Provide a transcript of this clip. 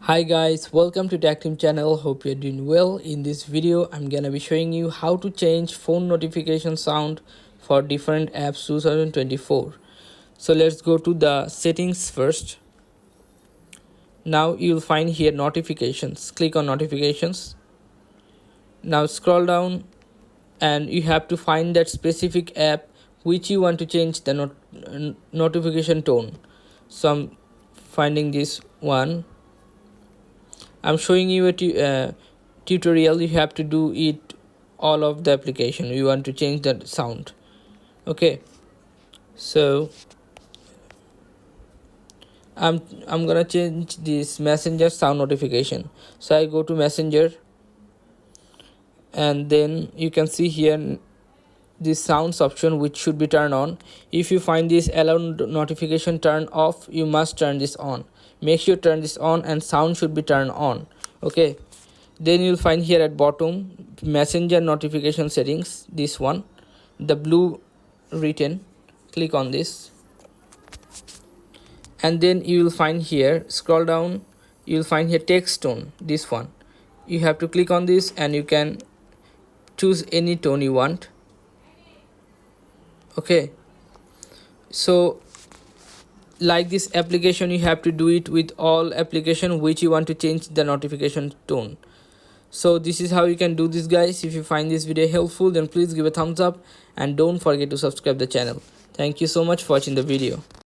Hi guys, welcome to Tactim channel. Hope you're doing well. In this video I'm gonna be showing you how to change phone notification sound for different apps 2024. So let's go to the settings first. Now you'll find here notifications. Click on notifications. Now scroll down and you have to find that specific app which you want to change the notification tone. So I'm finding this one. I'm showing you a tutorial. You have to do it all of the application. You want to change the sound. Okay, so I'm gonna change this messenger sound notification. So I go to messenger, and then you can see here this sounds option which should be turned on. If you find this allow notification turned off, you must turn this on. Make sure turn this on and sound should be turned on. Okay, then you'll find here at bottom messenger notification settings, this one, the blue written. Click on this and then you will find here, scroll down, you will find here text tone, this one. You have to click on this and you can choose any tone you want. Okay, so like this application you have to do it with all application which you want to change the notification tone. So this is how you can do this, guys. If you find this video helpful, then please give a thumbs up and don't forget to subscribe the channel. Thank you so much for watching the video.